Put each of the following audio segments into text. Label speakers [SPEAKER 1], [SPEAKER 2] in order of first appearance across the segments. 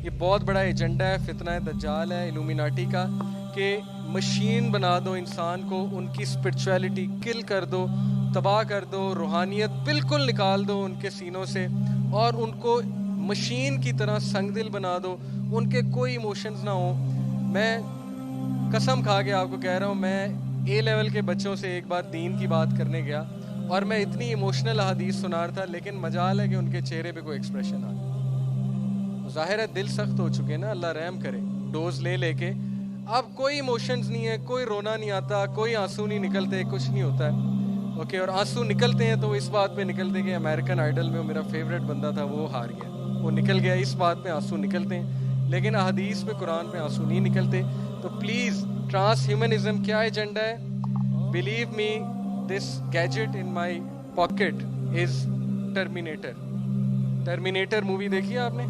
[SPEAKER 1] ये बहुत बड़ा एजेंडा है, फितना दज्जाल है इल्यूमिनाटी का, कि मशीन बना दो इंसान को, उनकी स्पिरिचुअलिटी किल कर दो, तबाह कर दो, रूहानियत बिल्कुल निकाल दो उनके सीनों से और उनको मशीन की तरह संगदिल बना दो, उनके कोई इमोशंस ना हो। मैं कसम खा के आपको कह रहा हूँ, मैं ए लेवल के बच्चों से एक बार दीन की बात करने गया और मैं इतनी इमोशनल हदीस सुना रहा था, लेकिन मजाल है कि उनके चेहरे पे कोई एक्सप्रेशन आ गया। जाहिर है दिल सख्त हो चुके ना, अल्लाह रहम करे। डोज ले लेके अब कोई इमोशंस नहीं है, कोई रोना नहीं आता, कोई आंसू नहीं निकलते, कुछ नहीं होता है। ओके, और आंसू निकलते हैं तो इस बात पे निकलते हैं कि अमेरिकन आइडल में मेरा फेवरेट बंदा था वो हार गया, वो निकल गया, इस बात पे आंसू निकलते हैं। लेकिन अहदीस पे, कुरान पे आंसू नहीं निकलते। तो प्लीज़, ट्रांस ह्यूमनिज्म क्या एजेंडा है? Believe me, this gadget in my pocket is terminator. Terminator movie देखी है आपने?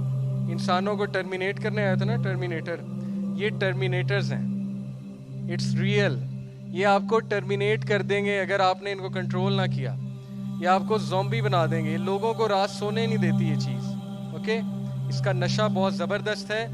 [SPEAKER 1] इंसानों को टर्मिनेट करने आया था ना टर्मिनेटर, ये टर्मिनेटर्स हैं। It's real. ये आपको टर्मिनेट कर देंगे अगर आपने इनको कंट्रोल ना किया। ये आपको ज़ॉम्बी बना देंगे। लोगों को रात सोने नहीं देती ये चीज़। ओके, इसका नशा बहुत ज़बरदस्त है।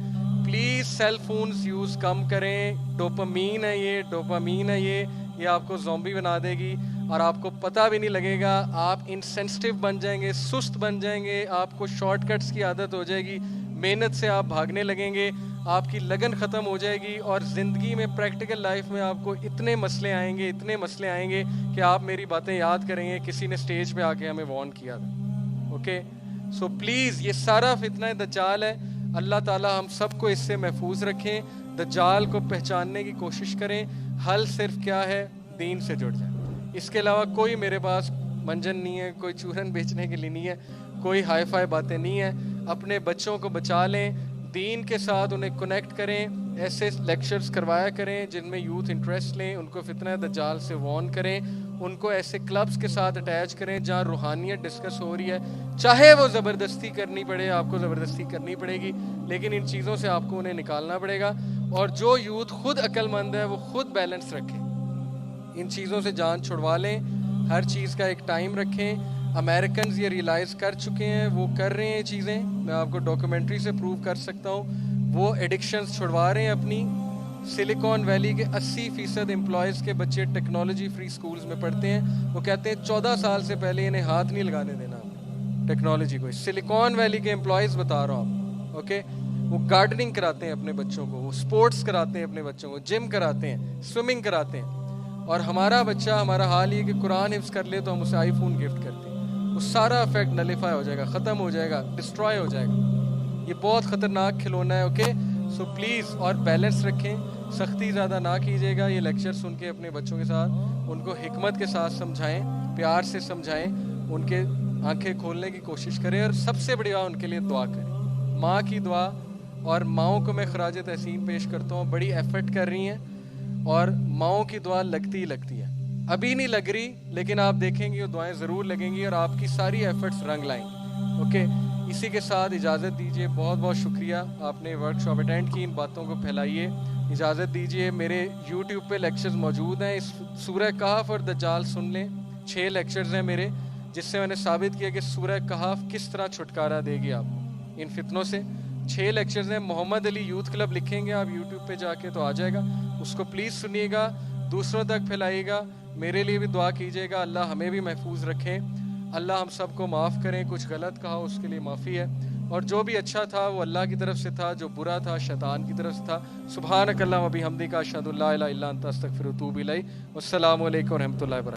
[SPEAKER 1] प्लीज़ सेल फोन्स यूज़ कम करें। डोपामीन है ये, डोपामीन है ये आपको ज़ॉम्बी बना देगी और आपको पता भी नहीं लगेगा। आप इनसेंसिटिव बन जाएंगे, सुस्त बन जाएंगे, आपको शॉर्टकट्स की आदत हो जाएगी, मेहनत से आप भागने लगेंगे, आपकी लगन ख़त्म हो जाएगी और ज़िंदगी में, प्रैक्टिकल लाइफ में आपको इतने मसले आएंगे, इतने मसले आएंगे कि आप मेरी बातें याद करेंगे, किसी ने स्टेज पे आके हमें वार्न किया था। ओके, सो प्लीज़, ये सारा फितना दज्जाल है। अल्लाह ताला हम सबको इससे महफूज रखें। दज्जाल को पहचानने की कोशिश करें। हल सिर्फ क्या है? दीन से जुड़ जाए। इसके अलावा कोई मेरे पास मंजन नहीं है, कोई चूरन बेचने के लिए नहीं है, कोई हाई फाई बातें नहीं है। अपने बच्चों को बचा लें, दीन के साथ उन्हें कनेक्ट करें। ऐसे लेक्चर्स करवाया करें जिनमें यूथ इंटरेस्ट लें, उनको फितना दज्जाल से वार्न करें, उनको ऐसे क्लब्स के साथ अटैच करें जहाँ रूहानियत डिस्कस हो रही है। चाहे वो ज़बरदस्ती करनी पड़े, आपको ज़बरदस्ती करनी पड़ेगी, लेकिन इन चीज़ों से आपको उन्हें निकालना पड़ेगा। और जो यूथ खुद अक्लमंद है वो खुद बैलेंस रखे, इन चीज़ों से जान छुड़वा लें। हर चीज़ का एक टाइम रखें। अमेरिकन ये रियलाइज़ कर चुके हैं, वो कर रहे हैं चीज़ें, मैं आपको डॉक्यूमेंट्री से प्रूव कर सकता हूँ। वो एडिक्शंस छुड़वा रहे हैं अपनी। सिलिकॉन वैली के 80% एम्प्लॉयज़ के बच्चे टेक्नोलॉजी फ्री स्कूल्स में पढ़ते हैं। वो कहते हैं 14 साल से पहले इन्हें हाथ नहीं लगाने देना टेक्नोलॉजी को। सिलिकॉन वैली के एम्प्लॉयज़ बता रहा हूँ। ओके, वो गार्डनिंग कराते हैं अपने बच्चों को, वो स्पोर्ट्स कराते हैं अपने बच्चों को, जिम कराते हैं, स्विमिंग कराते हैं। और हमारा बच्चा, हमारा हाल ये कि कुरान हिफ्ज़ कर ले तो हम उसे आईफोन गिफ्ट करते हैं। वो सारा इफेक्ट नलीफाई हो जाएगा, ख़त्म हो जाएगा, डिस्ट्रॉय हो जाएगा। ये बहुत ख़तरनाक खिलौना है। ओके, सो प्लीज़, और बैलेंस रखें, सख्ती ज़्यादा ना कीजिएगा। ये लेक्चर सुन के अपने बच्चों के साथ उनको हिकमत के साथ समझाएं, प्यार से समझाएं, उनके आंखें खोलने की कोशिश करें और सबसे बड़ी बात, उनके लिए दुआ करें। माँ की दुआ, और माँओं को मैं खराज तहसीन पेश करता हूँ, बड़ी एफर्ट कर रही हैं और माँओं की दुआ लगती ही लगती है। अभी नहीं लग रही, लेकिन आप देखेंगे वो दुआएं ज़रूर लगेंगी और आपकी सारी एफर्ट्स रंग लाएंगी। ओके, इसी के साथ इजाज़त दीजिए। बहुत बहुत शुक्रिया, आपने वर्कशॉप अटेंड की, इन बातों को फैलाइए। इजाज़त दीजिए। मेरे यूट्यूब पे लेक्चर्स मौजूद हैं, इस सूरह कहफ और दज्जाल सुन लें। 6 लेक्चर्स हैं मेरे, जिससे मैंने साबित किया कि सूरह कहफ किस तरह छुटकारा देगी आपको इन फितनों से। 6 लेक्चर्स हैं। मोहम्मद अली यूथ क्लब लिखेंगे आप यूट्यूब पे जाके तो आ जाएगा, उसको प्लीज़ सुनिएगा, दूसरों तक फैलाइएगा। मेरे लिए भी दुआ कीजिएगा, अल्लाह हमें भी महफूज रखें, अल्लाह हम सबको माफ़ करें। कुछ गलत कहा उसके लिए माफ़ी है, और जो भी अच्छा था वो अल्लाह की तरफ से था, जो बुरा था शैतान की तरफ से था। सुभानक अल्लाहुम्मा व बिहम्दिका अशहदु अल्ला इलाहा इल्ला अंता अस्तगफिरुका व अतूबु इलैक। वस्सलामु अलैकुम व रहमतुल्लाहि व बरकातहू।